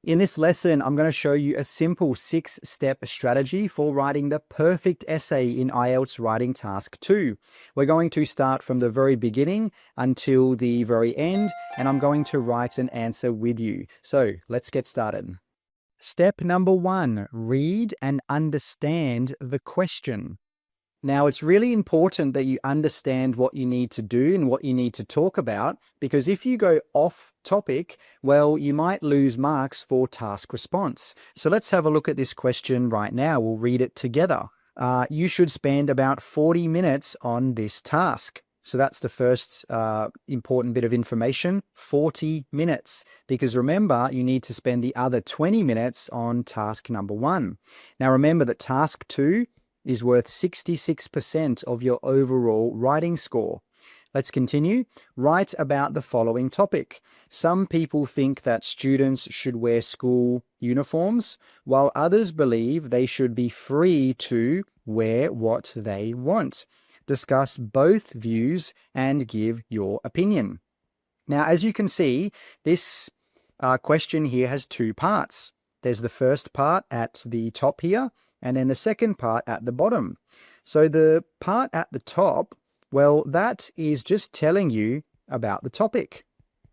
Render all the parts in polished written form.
In this lesson, I'm going to show you a simple 6-step strategy for writing the perfect essay in IELTS Writing Task 2. We're going to start from the very beginning until the very end, and I'm going to write an answer with you. So let's get started. Step number 1, read and understand the question. Now, it's really important that you understand what you need to do and what you need to talk about, because if you go off topic, well, you might lose marks for task response. So let's have a look at this question right now. We'll read it together. You should spend about 40 minutes on this task. So that's the first important bit of information, 40 minutes, because remember, you need to spend the other 20 minutes on task number 1. Now, remember that task 2 is worth 66% of your overall writing score. Let's continue. Write about the following topic. Some people think that students should wear school uniforms, while others believe they should be free to wear what they want. Discuss both views and give your opinion. Now, as you can see, this question here has 2 parts. There's the first part at the top here, and then the second part at the bottom. So the part at the top, well, that is just telling you about the topic.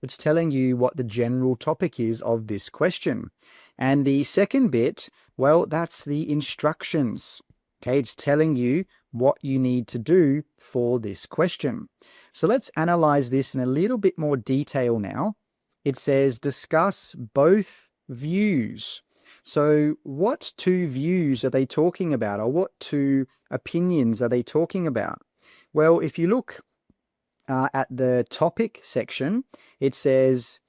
It's telling you what the general topic is of this question. And the second bit, well, that's the instructions. Okay, it's telling you what you need to do for this question. So let's analyze this in a little bit more detail now. It says discuss both views. So what 2 views are they talking about, or what 2 opinions are they talking about? Well, if you look at the topic section, it says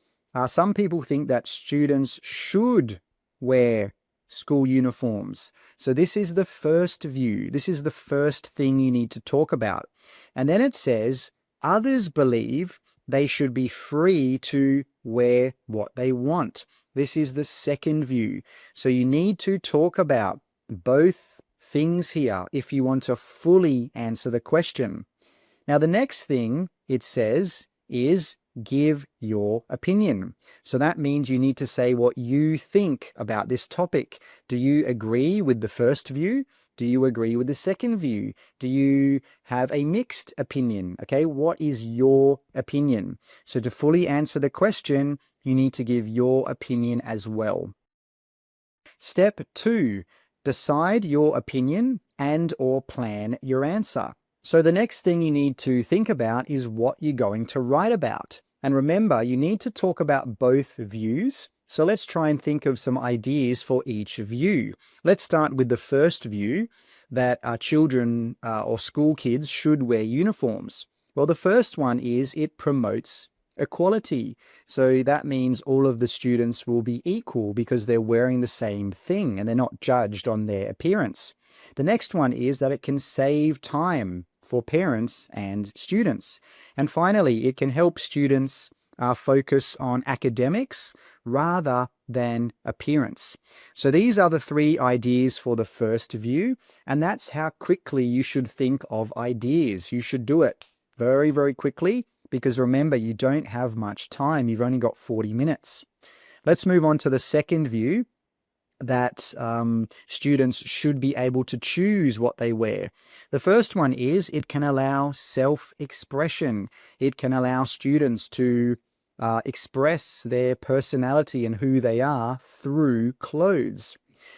some people think that students should wear school uniforms. So this is the first view. This is the first thing you need to talk about. And then it says others believe they should be free to wear what they want. This is the second view. So you need to talk about both things here if you want to fully answer the question. Now, the next thing it says is give your opinion. So that means you need to say what you think about this topic. Do you agree with the first view? Do you agree with the second view? Do you have a mixed opinion? Okay, what is your opinion? So to fully answer the question, you need to give your opinion as well. Step 2, decide your opinion and or plan your answer. So the next thing you need to think about is what you're going to write about. And remember, you need to talk about both views. So let's try and think of some ideas for each view. Let's start with the first view, that children or school kids should wear uniforms. Well, the first one is it promotes equality. So that means all of the students will be equal because they're wearing the same thing and they're not judged on their appearance. The next one is that it can save time for parents and students. And finally, it can help students focus on academics rather than appearance. So these are the 3 ideas for the first view, and that's how quickly you should think of ideas. You should do it very, very quickly, because remember, you don't have much time. You've only got 40 minutes. Let's move on to the second view, that students should be able to choose what they wear. The first one is it can allow self-expression. It can allow students to express their personality and who they are through clothes.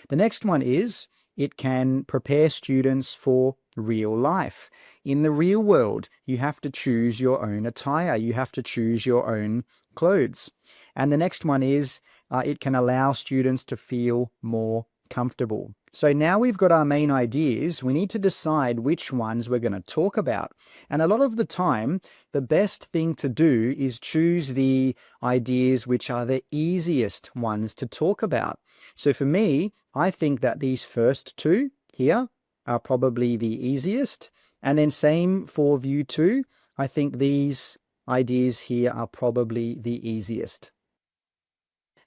The next one is it can prepare students for real life. In the real world, you have to choose your own attire. You have to choose your own clothes. And the next one is it can allow students to feel more comfortable. So now we've got our main ideas, we need to decide which ones we're going to talk about. And a lot of the time, the best thing to do is choose the ideas which are the easiest ones to talk about. So for me, I think that these first 2 here are probably the easiest. And then same for view 2. I think these ideas here are probably the easiest.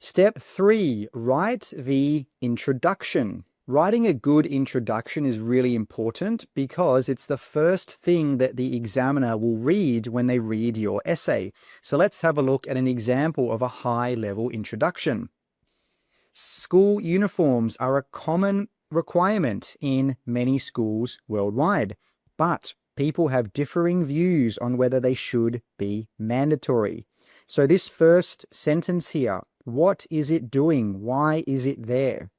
Step 3, write the introduction. Writing a good introduction is really important because it's the first thing that the examiner will read when they read your essay. So let's have a look at an example of a high-level introduction. School uniforms are a common requirement in many schools worldwide, but people have differing views on whether they should be mandatory. So this first sentence here, what is it doing? Why is it there?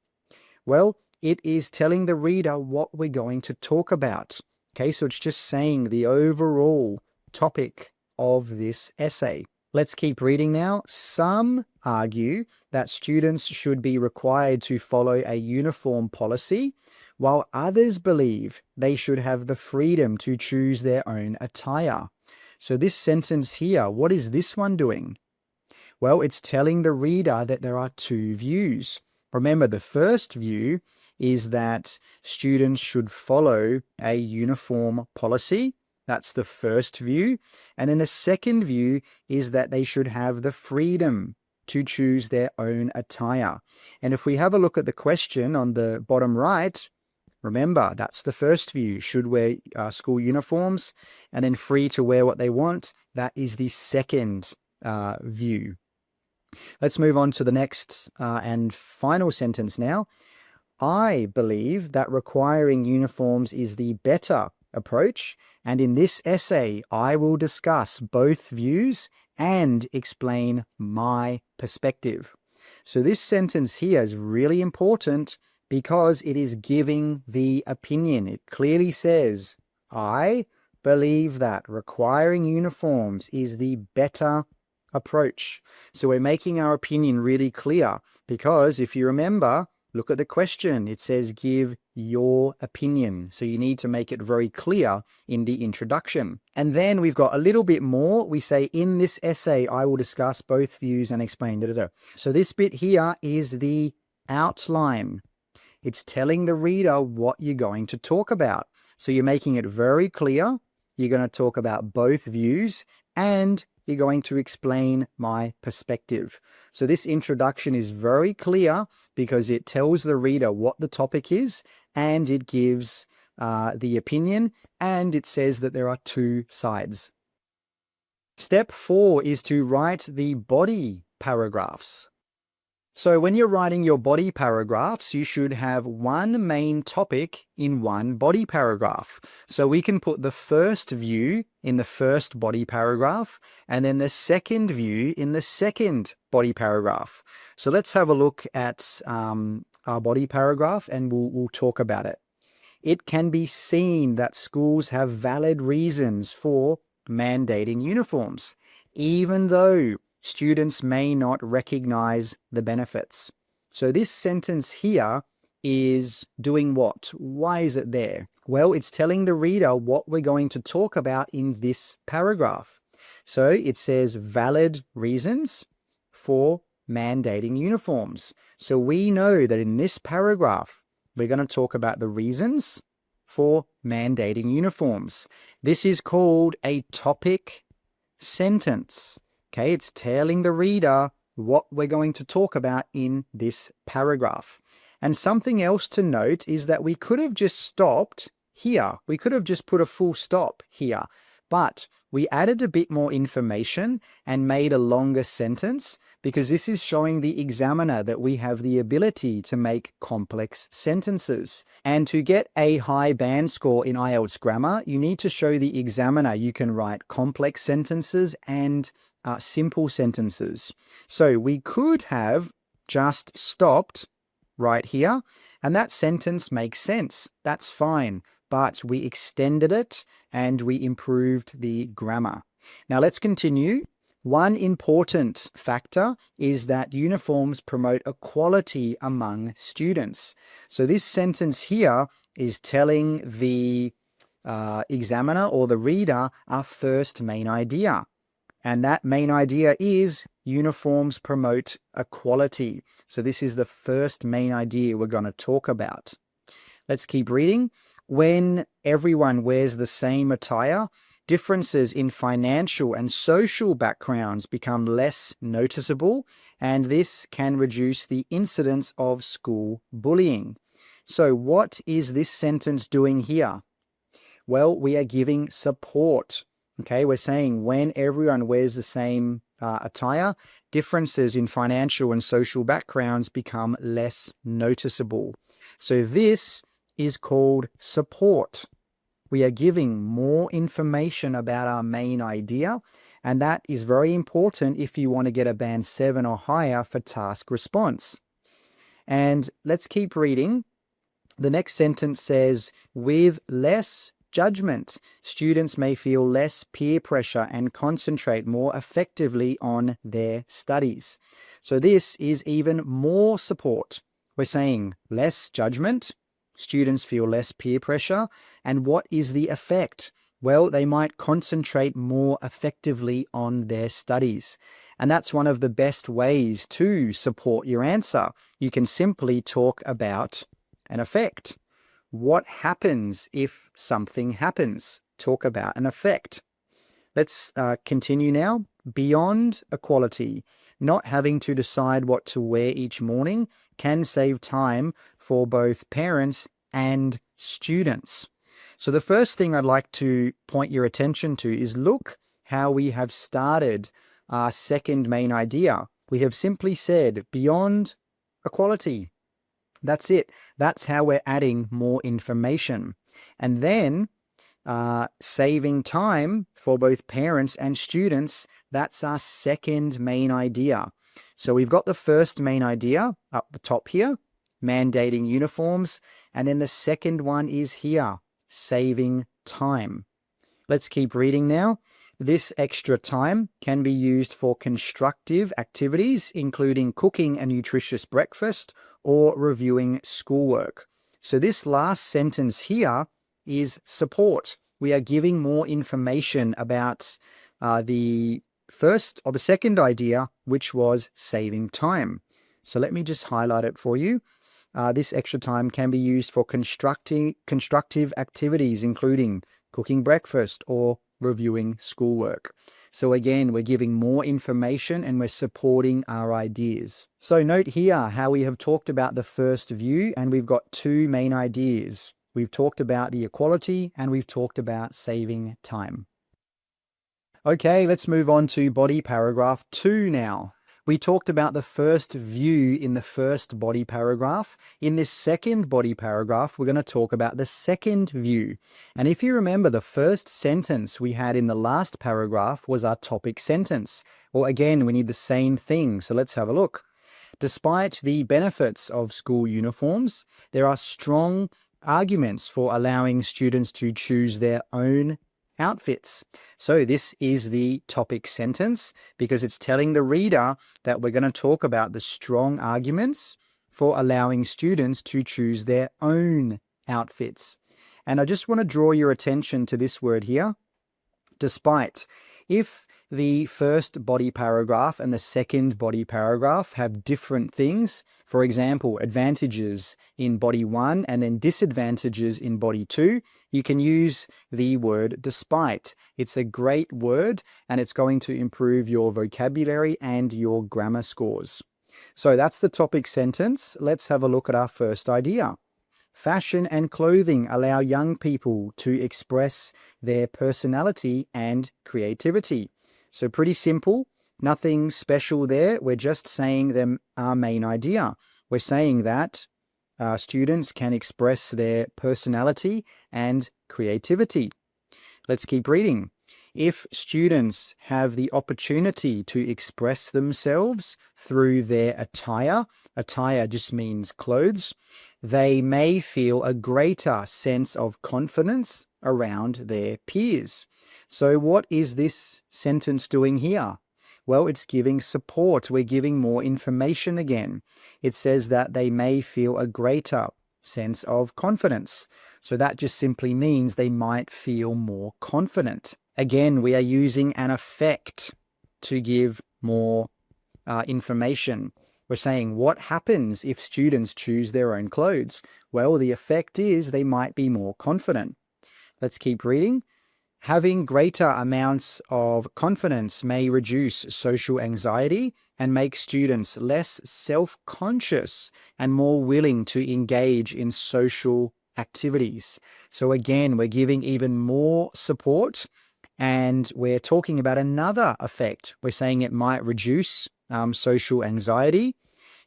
Well, it is telling the reader what we're going to talk about. Okay, so it's just saying the overall topic of this essay. Let's keep reading now. Some argue that students should be required to follow a uniform policy, while others believe they should have the freedom to choose their own attire. So this sentence here, what is this one doing? Well, it's telling the reader that there are two views. Remember, the first view is that students should follow a uniform policy. That's the first view. And then the second view is that they should have the freedom to choose their own attire. And if we have a look at the question on the bottom right, remember, that's the first view, should wear school uniforms and then free to wear what they want. That is the second view. Let's move on to the next and final sentence now. I believe that requiring uniforms is the better approach, and in this essay, I will discuss both views and explain my perspective. So this sentence here is really important because it is giving the opinion. It clearly says, I believe that requiring uniforms is the better approach. So we're making our opinion really clear because if you remember, look at the question. It says give your opinion. So you need to make it very clear in the introduction. And then we've got a little bit more. We say in this essay, I will discuss both views and explain. Da, da, da. So this bit here is the outline. It's telling the reader what you're going to talk about. So you're making it very clear. You're going to talk about both views and you're going to explain my perspective. So this introduction is very clear because it tells the reader what the topic is and it gives the opinion and it says that there are two sides. Step 4 is to write the body paragraphs. So when you're writing your body paragraphs, you should have one main topic in one body paragraph. So we can put the first view in the first body paragraph and then the second view in the second body paragraph. So let's have a look at our body paragraph and we'll talk about it. It can be seen that schools have valid reasons for mandating uniforms, even though students may not recognize the benefits. So this sentence here is doing what? Why is it there? Well, it's telling the reader what we're going to talk about in this paragraph. So it says valid reasons for mandating uniforms. So we know that in this paragraph, we're going to talk about the reasons for mandating uniforms. This is called a topic sentence. Okay, it's telling the reader what we're going to talk about in this paragraph. And something else to note is that we could have just stopped here. We could have just put a full stop here, but we added a bit more information and made a longer sentence because this is showing the examiner that we have the ability to make complex sentences. And to get a high band score in IELTS grammar, you need to show the examiner you can write complex sentences and simple sentences. So we could have just stopped right here and that sentence makes sense. That's fine. But we extended it and we improved the grammar. Now let's continue. One important factor is that uniforms promote equality among students. So this sentence here is telling the examiner or the reader our first main idea. And that main idea is uniforms promote equality. So this is the first main idea we're going to talk about. Let's keep reading. When everyone wears the same attire, differences in financial and social backgrounds become less noticeable, and this can reduce the incidence of school bullying. So what is this sentence doing here? Well, we are giving support. Okay, we're saying when everyone wears the same attire, differences in financial and social backgrounds become less noticeable. So this is called support. We are giving more information about our main idea, and that is very important if you want to get a band 7 or higher for task response. And let's keep reading. The next sentence says, with less judgment, students may feel less peer pressure and concentrate more effectively on their studies. So this is even more support. We're saying less judgment, students feel less peer pressure, and what is the effect? Well, they might concentrate more effectively on their studies. And that's one of the best ways to support your answer. You can simply talk about an effect. What happens if something happens? Talk about an effect. Let's continue now. Beyond equality, not having to decide what to wear each morning can save time for both parents and students. So the first thing I'd like to point your attention to is look how we have started our second main idea. We have simply said beyond equality. That's it. That's how we're adding more information. And then saving time for both parents and students, that's our second main idea. So we've got the first main idea up the top here, mandating uniforms. And then the second one is here, saving time. Let's keep reading now. This extra time can be used for constructive activities, including cooking a nutritious breakfast or reviewing schoolwork. So this last sentence here is support. We are giving more information about the first or the second idea, which was saving time. So let me just highlight it for you. This extra time can be used for constructive activities, including cooking breakfast or reviewing schoolwork. So again, we're giving more information and we're supporting our ideas. So note here how we have talked about the first view and we've got two main ideas. We've talked about the equality and we've talked about saving time. Okay, let's move on to body paragraph 2 now. We talked about the first view in the first body paragraph. In this second body paragraph, we're going to talk about the second view. And if you remember, the first sentence we had in the last paragraph was our topic sentence. Well, again, we need the same thing. So let's have a look. Despite the benefits of school uniforms, there are strong arguments for allowing students to choose their own outfits. So this is the topic sentence because it's telling the reader that we're going to talk about the strong arguments for allowing students to choose their own outfits. And I just want to draw your attention to this word here, despite. If the first body paragraph and the second body paragraph have different things, for example, advantages in body 1 and then disadvantages in body 2, you can use the word despite. It's a great word and it's going to improve your vocabulary and your grammar scores. So that's the topic sentence. Let's have a look at our first idea. Fashion and clothing allow young people to express their personality and creativity. So pretty simple, nothing special there. We're just saying our main idea. We're saying that students can express their personality and creativity. Let's keep reading. If students have the opportunity to express themselves through their attire just means clothes, they may feel a greater sense of confidence around their peers. So what is this sentence doing here? Well, it's giving support. We're giving more information again. It says that they may feel a greater sense of confidence. So that just simply means they might feel more confident. Again, we are using an effect to give more information. We're saying what happens if students choose their own clothes? Well, the effect is they might be more confident. Let's keep reading. Having greater amounts of confidence may reduce social anxiety and make students less self-conscious and more willing to engage in social activities. So again, we're giving even more support And we're talking about another effect. We're saying it might reduce social anxiety.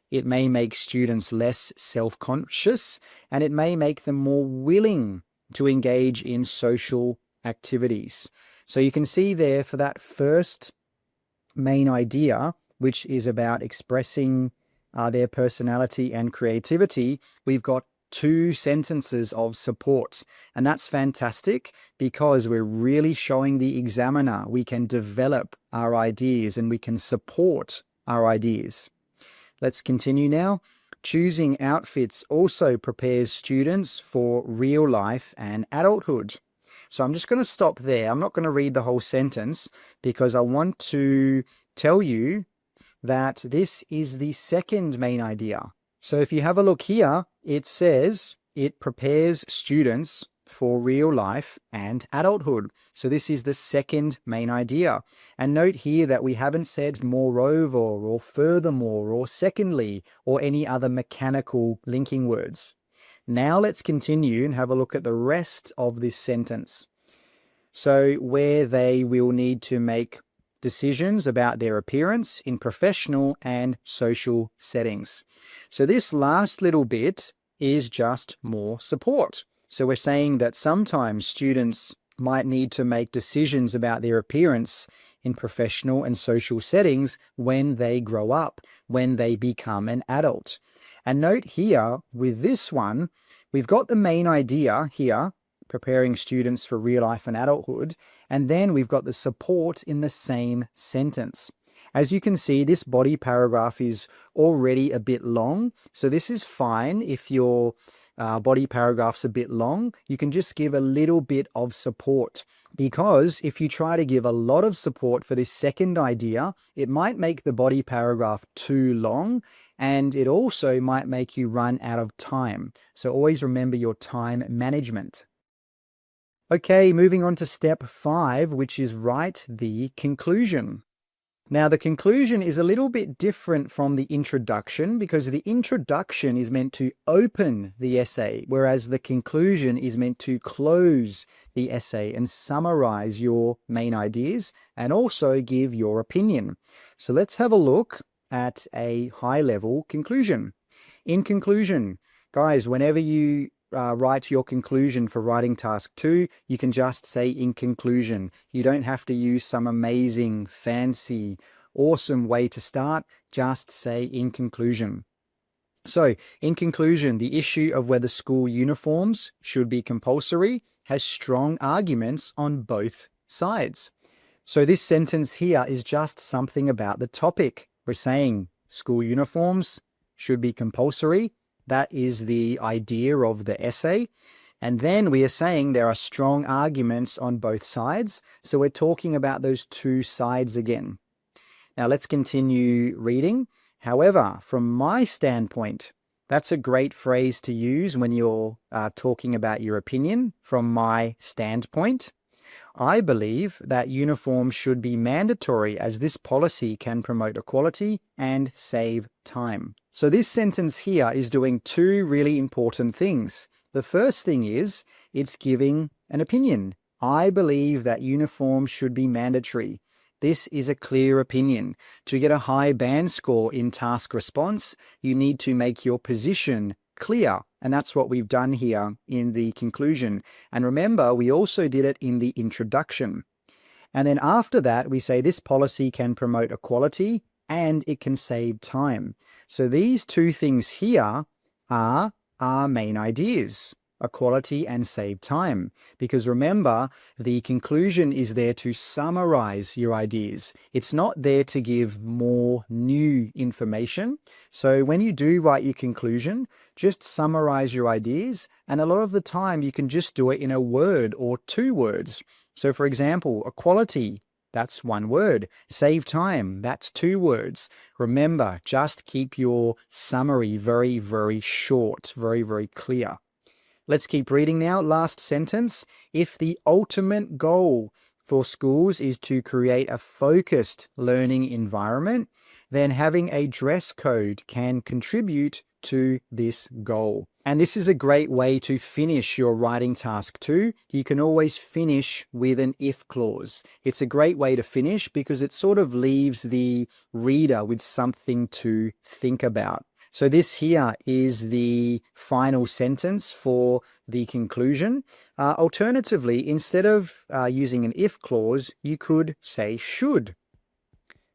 It may make students less self-conscious, and it may make them more willing to engage in social activities. So you can see there for that first main idea, which is about expressing their personality and creativity, we've got 2 sentences of support. And that's fantastic because we're really showing the examiner we can develop our ideas and we can support our ideas. Let's continue now. Choosing outfits also prepares students for real life and adulthood. So I'm just going to stop there. I'm not going to read the whole sentence because I want to tell you that this is the second main idea. So if you have a look here, it says it prepares students for real life and adulthood. So this is the second main idea. And note here that we haven't said moreover or furthermore or secondly or any other mechanical linking words. Now let's continue and have a look at the rest of this sentence. So where they will need to make decisions about their appearance in professional and social settings. So this last little bit is just more support. So we're saying that sometimes students might need to make decisions about their appearance in professional and social settings when they grow up, when they become an adult. And note here, with this one, we've got the main idea here, preparing students for real life and adulthood, and then we've got the support in the same sentence. As you can see, this body paragraph is already a bit long, so this is fine if your body paragraph's a bit long. You can just give a little bit of support, because if you try to give a lot of support for this second idea, it might make the body paragraph too long, and it also might make you run out of time. So always remember your time management. Okay, moving on to step 5, which is write the conclusion. Now, the conclusion is a little bit different from the introduction because the introduction is meant to open the essay, whereas the conclusion is meant to close the essay and summarize your main ideas and also give your opinion. So let's have a look at a high-level conclusion. In conclusion, guys, whenever you write your conclusion for writing task 2, you can just say in conclusion. You don't have to use some amazing, fancy, awesome way to start. Just say in conclusion. So, in conclusion, the issue of whether school uniforms should be compulsory has strong arguments on both sides. So this sentence here is just something about the topic. We're saying school uniforms should be compulsory. That is the idea of the essay. And then we are saying there are strong arguments on both sides. So we're talking about those 2 sides again. Now let's continue reading. However, from my standpoint, that's a great phrase to use when you're talking about your opinion. From my standpoint, I believe that uniforms should be mandatory as this policy can promote equality and save time. So this sentence here is doing 2 really important things. The first thing is it's giving an opinion. I believe that uniforms should be mandatory. This is a clear opinion. To get a high band score in task response, you need to make your position clear. And that's what we've done here in the conclusion. And remember, we also did it in the introduction. And then after that, we say this policy can promote equality and it can save time. So these 2 things here are our main ideas, equality and save time. Because remember, the conclusion is there to summarize your ideas. It's not there to give more new information. So when you do write your conclusion, just summarize your ideas. And a lot of the time you can just do it in a word or 2 words. So for example, equality, that's 1 word. Save time, that's 2 words. Remember, just keep your summary very, very short, very, very clear. Let's keep reading now. Last sentence. If the ultimate goal for schools is to create a focused learning environment, then having a dress code can contribute to this goal. And this is a great way to finish your writing task too. You can always finish with an if clause. It's a great way to finish because it sort of leaves the reader with something to think about. So this here is the final sentence for the conclusion. Alternatively, instead of using an if clause, you could say should.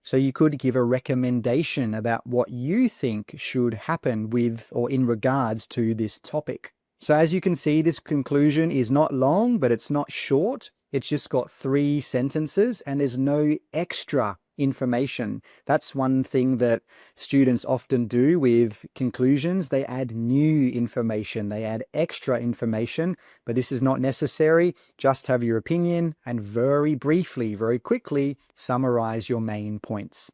So you could give a recommendation about what you think should happen with or in regards to this topic. So as you can see, this conclusion is not long, but it's not short. It's just got 3 sentences and there's no extra information. That's one thing that students often do with conclusions. They add new information, they add extra information, but this is not necessary. Just have your opinion and very briefly, very quickly summarize your main points.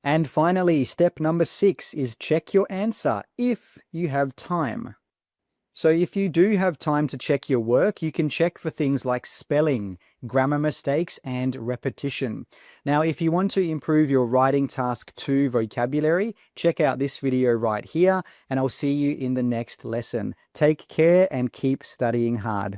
And finally, step number 6 is check your answer if you have time. So if you do have time to check your work, you can check for things like spelling, grammar mistakes, and repetition. Now, if you want to improve your writing task 2 vocabulary, check out this video right here, and I'll see you in the next lesson. Take care and keep studying hard.